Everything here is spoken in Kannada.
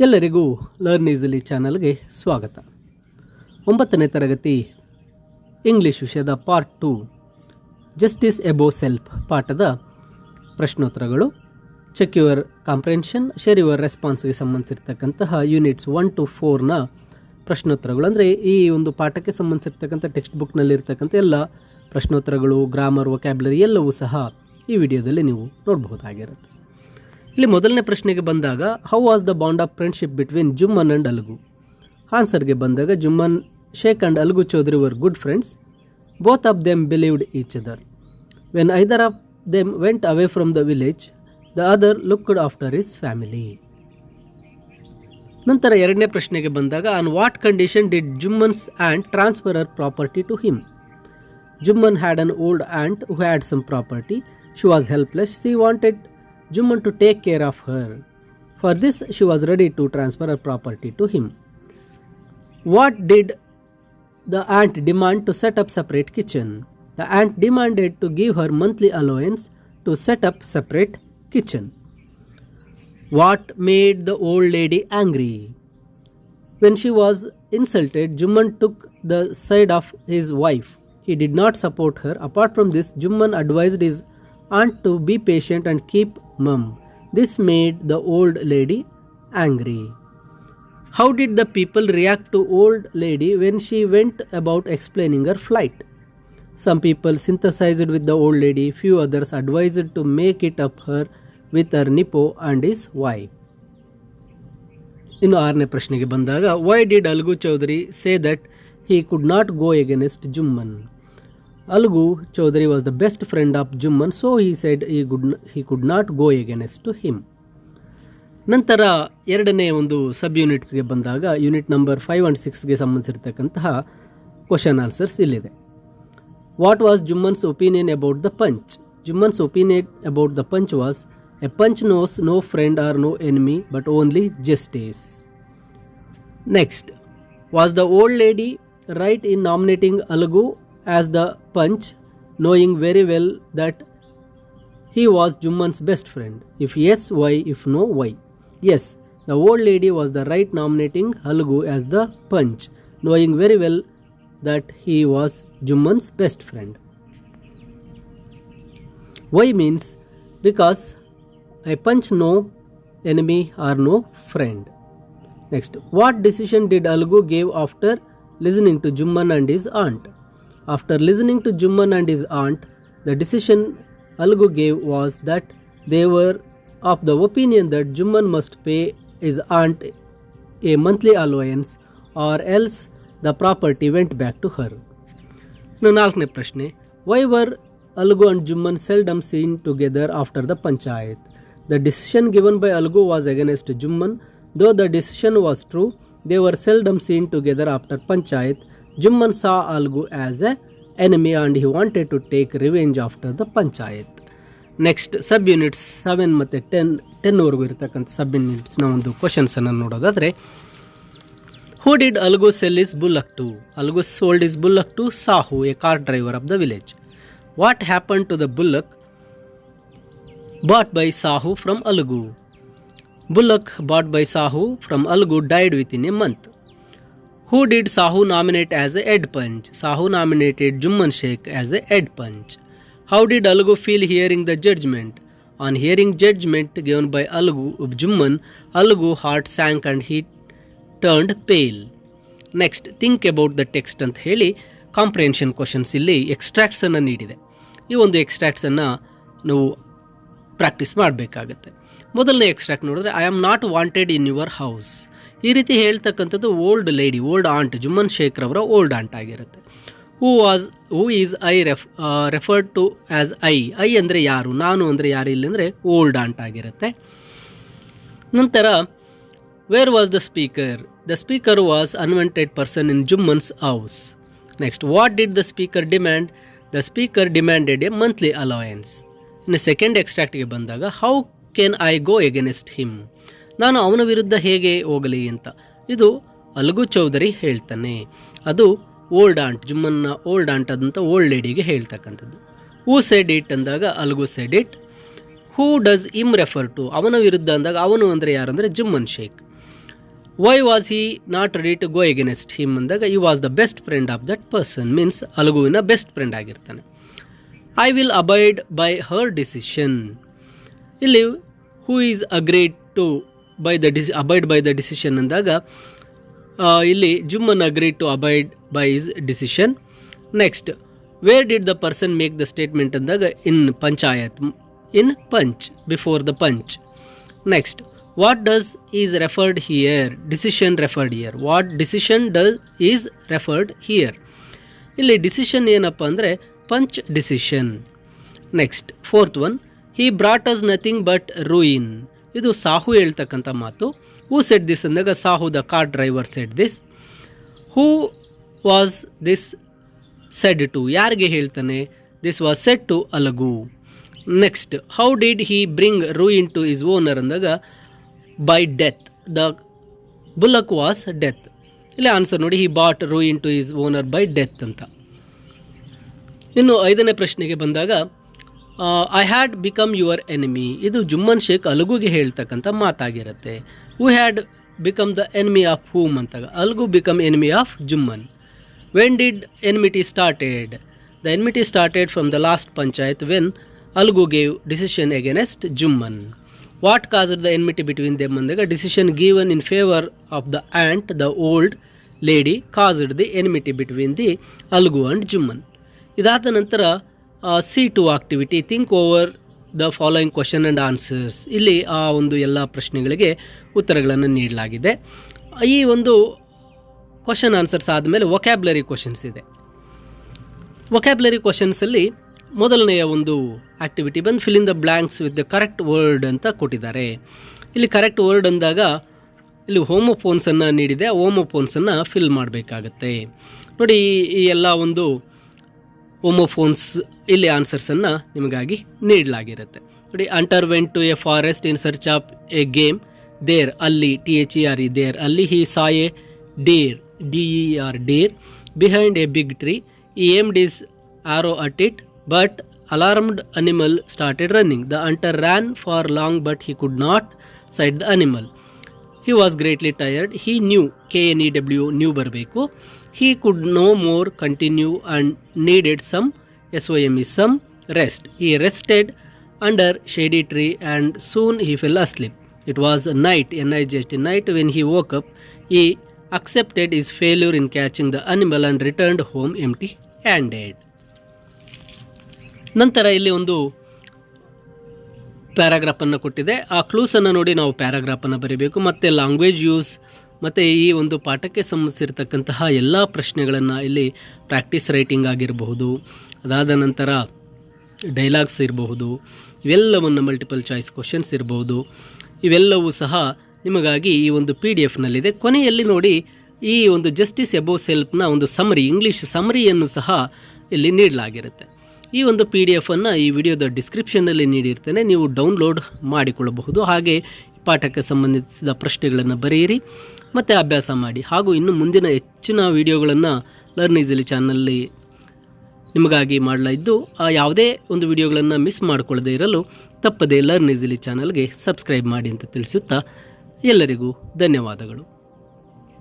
ಎಲ್ಲರಿಗೂ ಲರ್ನ್ ಈಸಿಲಿ ಚಾನಲ್ಗೆ ಸ್ವಾಗತ. 9ನೇ ತರಗತಿ ಇಂಗ್ಲಿಷ್ ವಿಷಯದ ಪಾರ್ಟ್ 2 ಜಸ್ಟಿಸ್ ಎಬೋವ್ ಸೆಲ್ಫ್ ಪಾಠದ ಪ್ರಶ್ನೋತ್ತರಗಳು. Check your comprehension, share your ರೆಸ್ಪಾನ್ಸ್ಗೆ ಸಂಬಂಧಿಸಿರ್ತಕ್ಕಂತಹ ಯೂನಿಟ್ಸ್ 1 to 4ನ ಪ್ರಶ್ನೋತ್ತರಗಳು. ಅಂದರೆ ಈ ಒಂದು ಪಾಠಕ್ಕೆ ಸಂಬಂಧಿಸಿರ್ತಕ್ಕಂಥ ಟೆಕ್ಸ್ಟ್ ಬುಕ್ನಲ್ಲಿರ್ತಕ್ಕಂಥ ಎಲ್ಲ ಪ್ರಶ್ನೋತ್ತರಗಳು, ಗ್ರಾಮರ್, ವೊಕ್ಯಾಬ್ಯುಲರಿ ಎಲ್ಲವೂ ಸಹ ಈ ವಿಡಿಯೋದಲ್ಲಿ ನೀವು ನೋಡಬಹುದಾಗಿರುತ್ತೆ. ಇಲ್ಲಿ ಮೊದಲನೇ ಪ್ರಶ್ನೆಗೆ ಬಂದಾಗ, how was the bond of friendship between Jumman and Alagu? ಆನ್ಸರ್ಗೆ ಬಂದಾಗ, Jumman Sheikh and Alagu Chaudhari were good friends. Both of them believed each other. When either of them went away from the village, the other looked after his family. ನಂತರ ಎರಡನೇ ಪ್ರಶ್ನೆಗೆ ಬಂದಾಗ, on what condition did Jumman's aunt transfer her property to him? Jumman had an old aunt who had some property. She was helpless. She wanted Jumman to take care of her. For this, she was ready to transfer her property to him. What did the aunt demand to set up separate kitchen? The aunt demanded to give her monthly allowance to set up separate kitchen. What made the old lady angry? When she was insulted, Jumman took the side of his wife. He did not support her. Apart from this, Jumman advised his aunt to be patient and keep mum. This made the old lady angry. How did the people react to old lady when she went about explaining her flight? Some people sympathized with the old lady. Few others advised to make it up her with her nippo and his wife. ಇನ್ನು ಆರನೇ ಪ್ರಶ್ನೆಗೆ ಬಂದಾಗ, why did Algu Chaudhary say that he could not go against Jumman? Algu Chaudhary was the best friend of Jumman, so he said he could not go against him. ನಂತರ ಎರಡನೇ ಒಂದು ಸಬ್ ಯೂನಿಟ್ಸ್ಗೆ ಬಂದಾಗ, ಯೂನಿಟ್ ನಂಬರ್ 5 and 6ಗೆ ಸಂಬಂಧಿಸಿರ್ತಕ್ಕಂತಹ ಕ್ವಶನ್ ಆನ್ಸರ್ಸ್ ಇಲ್ಲಿದೆ. What was Jumman's opinion about the panch? Jumman's opinion about the panch was, a panch knows no friend or no enemy but only justice. Next, was the old lady right in nominating Algu as the punch, knowing very well that he was Jumman's best friend? If yes, why? If no, why? Yes, the old lady was the right nominating Algu as the punch, knowing very well that he was Jumman's best friend. Why means because a punch no enemy or no friend. Next, what decision did Algu give after listening to Jumman and his aunt? After listening to Jumman and his aunt, the decision Algu gave was that they were of the opinion that Jumman must pay his aunt a monthly allowance or else the property went back to her. ನಾಲ್ಕನೇ ಪ್ರಶ್ನೆ, why were Algu and Jumman seldom seen together after the panchayat? The decision given by Algu was against Jumman. Though the decision was true, they were seldom seen together after panchayat. Jumman saw Algu as an enemy and he wanted to take revenge after the panchayat. Next sub units 7 ಮತ್ತು 10ವರೆಗೂ ಇರತಕ್ಕಂಥ ಸಬ್ ಯೂನಿಟ್ಸ್ನ ಒಂದು ಕ್ವಶನ್ಸ್ ಅನ್ನು ನೋಡೋದಾದರೆ, who did Algu sell his bullock to? Algu sold his bullock to Sahu, a car driver of the village. What happen to the bullock bought by Sahu from Algu? Bullock bought by Sahu from Algu died within a month. Who did Sahu nominate as a head punch? Sahu nominated Jumman Sheikh as a head punch. How did Algu feel hearing the judgment? On hearing judgment given by Jumman, Algu heart sank and he turned pale. Next, think about the text ಅಂತ ಹೇಳಿ ಕಾಂಪ್ರಿಹೆನ್ಷನ್ ಕ್ವಶನ್ಸ್ ಇಲ್ಲಿ ಎಕ್ಸ್ಟ್ರಾಕ್ಟ್ಸ್ ಅನ್ನು ನೀಡಿದೆ. ಈ ಒಂದು ಎಕ್ಸ್ಟ್ರಾಕ್ಟ್ಸ್ ಅನ್ನು ನಾವು ಪ್ರಾಕ್ಟೀಸ್ ಮಾಡಬೇಕಾಗತ್ತೆ. ಮೊದಲನೇ ಎಕ್ಸ್ಟ್ರಾಕ್ಟ್ ನೋಡಿದ್ರೆ, I am not wanted in your house. ಈ ರೀತಿ ಹೇಳ್ತಕ್ಕಂಥದ್ದು old lady, old aunt, Jumman Sheikh ರವರ ಓಲ್ಡ್ ಆಂಟ್ ಆಗಿರುತ್ತೆ. Who is I referred to as I. I ಅಂದರೆ ಯಾರು, ನಾನು ಅಂದರೆ ಯಾರು, ಇಲ್ಲಿ ಅಂದರೆ ಓಲ್ಡ್ ಆಂಟ್ ಆಗಿರುತ್ತೆ. ನಂತರ, where was the speaker? The speaker was unwanted person in Jumman's house. Next, what did the speaker demand? The speaker demanded a monthly allowance. ಇನ್ನು ಸೆಕೆಂಡ್ ಎಕ್ಸ್ಟ್ರಾಕ್ಟ್ಗೆ ಬಂದಾಗ, how can I go against him? ನಾನು ಅವನ ವಿರುದ್ಧ ಹೇಗೆ ಹೋಗಲಿ ಅಂತ. ಇದು ಅಲ್ಗು ಚೌಧರಿ ಹೇಳ್ತಾನೆ. ಅದು ಓಲ್ಡ್ ಆಂಟ್, ಜುಮ್ಮನ್ನ ಓಲ್ಡ್ ಆಂಟ್ ಆದಂಥ ಓಲ್ಡ್ ಲೇಡಿಗೆ ಹೇಳ್ತಕ್ಕಂಥದ್ದು. ಹೂ ಸೆಡ್ ಇಟ್ ಅಂದಾಗ Algu said it. Who does him refer to? ಅವನ ವಿರುದ್ಧ ಅಂದಾಗ ಅವನು ಅಂದರೆ ಯಾರಂದರೆ Jumman Sheikh. Why was he not ready to go against him ಅಂದಾಗ ಈ was the best friend of that person, means ಅಲಗುವಿನ ಬೆಸ್ಟ್ ಫ್ರೆಂಡ್ ಆಗಿರ್ತಾನೆ. I will abide by her decision. ಇಲ್ಲಿ who is agreed to abide by the decision ಅಂದಾಗ ಇಲ್ಲಿ Jumman agreed to abide by his decision. Next, where did the person make the statement ಅಂದಾಗ in panchayat, in panch, before the panch. Next, what does is referred here, decision referred here. What decision does is referred here. ಇಲ್ಲಿ ಡಿಸಿಷನ್ ಏನಪ್ಪ ಅಂದರೆ panch decision. Next, fourth one, he brought us nothing but ruin. ಇದು ಸಾಹು ಹೇಳ್ತಕ್ಕಂಥ ಮಾತು. ಹೂ ಸೆಡ್ ದಿಸ್ ಅಂದಾಗ Sahu the car driver said this. Who was this said to, ಯಾರಿಗೆ ಹೇಳ್ತಾನೆ, this was said to Alagu. Next, how did he bring ruin to his owner ಅಂದಾಗ by death, the bullock was death. ಇಲ್ಲಿ ಆನ್ಸರ್ ನೋಡಿ, he brought ruin to his owner by death ಅಂತ. ಇನ್ನು 5ನೇ ಪ್ರಶ್ನೆಗೆ ಬಂದಾಗ I had become your enemy. ಇದು ಜುಮ್ಮನ್ ಶೇಖ್ ಅಲಗುಗೆ ಹೇಳ್ತಕ್ಕಂಥ ಮಾತಾಗಿರುತ್ತೆ. Who had become the enemy of whom ಅಂತಾಗ Alagu become enemy of Jumman. When did enmity started? The enmity started from the last panchayat when Alagu gave decision against Jumman. What caused the enmity between them ಅಂದಾಗ decision given in favour of the aunt, the old lady, caused the enmity between the Alagu and Jumman. ಇದಾದ ನಂತರ C2 activity, think over the following question and answers. ಇಲ್ಲಿ ಆ ಒಂದು ಎಲ್ಲ ಪ್ರಶ್ನೆಗಳಿಗೆ ಉತ್ತರಗಳನ್ನು ನೀಡಲಾಗಿದೆ. ಈ ಒಂದು ಕ್ವಶನ್ ಆನ್ಸರ್ಸ್ ಆದಮೇಲೆ ವೊಕ್ಯಾಬ್ಲರಿ ಕ್ವಶನ್ಸ್ ಇದೆ. ವೊಕ್ಯಾಬ್ಲರಿ ಕ್ವಶನ್ಸಲ್ಲಿ ಮೊದಲನೆಯ ಒಂದು ಆಕ್ಟಿವಿಟಿ ಬಂದು fill in the blanks with the correct word ಅಂತ ಕೊಟ್ಟಿದ್ದಾರೆ. ಇಲ್ಲಿ ಕರೆಕ್ಟ್ ವರ್ಡ್ ಅಂದಾಗ ಇಲ್ಲಿ ಹೋಮೋಫೋನ್ಸನ್ನು ನೀಡಿದೆ, ಹೋಮೋಫೋನ್ಸನ್ನು ಫಿಲ್ ಮಾಡಬೇಕಾಗತ್ತೆ. ನೋಡಿ, ಈ ಎಲ್ಲ ಒಂದು ಹೋಮೋಫೋನ್ಸ್ ಇಲ್ಲಿ ಆನ್ಸರ್ಸನ್ನು ನಿಮಗಾಗಿ ನೀಡಲಾಗಿರುತ್ತೆ. ನೋಡಿ, hunter went to a forest in search of a game. There, ಅಲ್ಲಿ, THERE, ದೇರ್, ಅಲ್ಲಿ. He saw a deer, DER, deer, behind a big tree. He aimed his arrow at it, but alarmed animal started running. The hunter ran for long, but he could not sight the animal. He was greatly tired. He knew, KNEW, knew ಬರಬೇಕು. He could no more continue and needed some, SOME, some rest. He rested under shady tree and soon he fell asleep. It was night, NIGHT, night. When he woke up, he accepted his failure in catching the animal and returned home empty-handed. ನಂತರ ಇಲ್ಲಿ ಒಂದು ಪ್ಯಾರಾಗ್ರಾಫನ್ನು ಕೊಟ್ಟಿದೆ. ಆ ಕ್ಲೂಸನ್ನು ನೋಡಿ ನಾವು ಪ್ಯಾರಾಗ್ರಾಫನ್ನು ಬರೀಬೇಕು. ಮತ್ತು ಲ್ಯಾಂಗ್ವೇಜ್ ಯೂಸ್ ಮತ್ತು ಈ ಒಂದು ಪಾಠಕ್ಕೆ ಸಂಬಂಧಿಸಿರ್ತಕ್ಕಂತಹ ಎಲ್ಲ ಪ್ರಶ್ನೆಗಳನ್ನು ಇಲ್ಲಿ ಪ್ರಾಕ್ಟೀಸ್ ರೈಟಿಂಗ್ ಆಗಿರಬಹುದು, ಅದಾದ ನಂತರ ಡೈಲಾಗ್ಸ್ ಇರಬಹುದು, ಇವೆಲ್ಲವನ್ನು ಮಲ್ಟಿಪಲ್ ಚಾಯ್ಸ್ ಕ್ವಶನ್ಸ್ ಇರಬಹುದು, ಇವೆಲ್ಲವೂ ಸಹ ನಿಮಗಾಗಿ ಈ ಒಂದು PDF-ನಲ್ಲಿದೆ. ಕೊನೆಯಲ್ಲಿ ನೋಡಿ, ಈ ಒಂದು ಜಸ್ಟಿಸ್ ಎಬೋವ್ ಸೆಲ್ಫ್ನ ಒಂದು ಸಮರಿ, ಇಂಗ್ಲೀಷ್ ಸಮರಿಯನ್ನು ಸಹ ಇಲ್ಲಿ ನೀಡಲಾಗಿರುತ್ತೆ. ಈ ಒಂದು PDF-ಅನ್ನು ಈ ವಿಡಿಯೋದ ಡಿಸ್ಕ್ರಿಪ್ಷನ್ನಲ್ಲಿ ನೀಡಿರ್ತೇನೆ, ನೀವು ಡೌನ್ಲೋಡ್ ಮಾಡಿಕೊಳ್ಳಬಹುದು. ಹಾಗೆ ಪಾಠಕ್ಕೆ ಸಂಬಂಧಿಸಿದ ಪ್ರಶ್ನೆಗಳನ್ನು ಬರೆಯಿರಿ ಮತ್ತು ಅಭ್ಯಾಸ ಮಾಡಿ. ಹಾಗೂ ಇನ್ನು ಮುಂದಿನ ಹೆಚ್ಚಿನ ವಿಡಿಯೋಗಳನ್ನು ಲರ್ನ್ ಈಸಿಲಿ ಚಾನಲ್ನಲ್ಲಿ ನಿಮಗಾಗಿ ಮಾಡಲಾಯಿದ್ದು, ಆ ಯಾವುದೇ ಒಂದು ವಿಡಿಯೋಗಳನ್ನು ಮಿಸ್ ಮಾಡಿಕೊಳ್ಳದೆ ಇರಲು ತಪ್ಪದೇ ಲರ್ನ್ ಈಸಿಲಿ ಚಾನಲ್ಗೆ ಸಬ್ಸ್ಕ್ರೈಬ್ ಮಾಡಿ ಅಂತ ತಿಳಿಸುತ್ತಾ ಎಲ್ಲರಿಗೂ ಧನ್ಯವಾದಗಳು.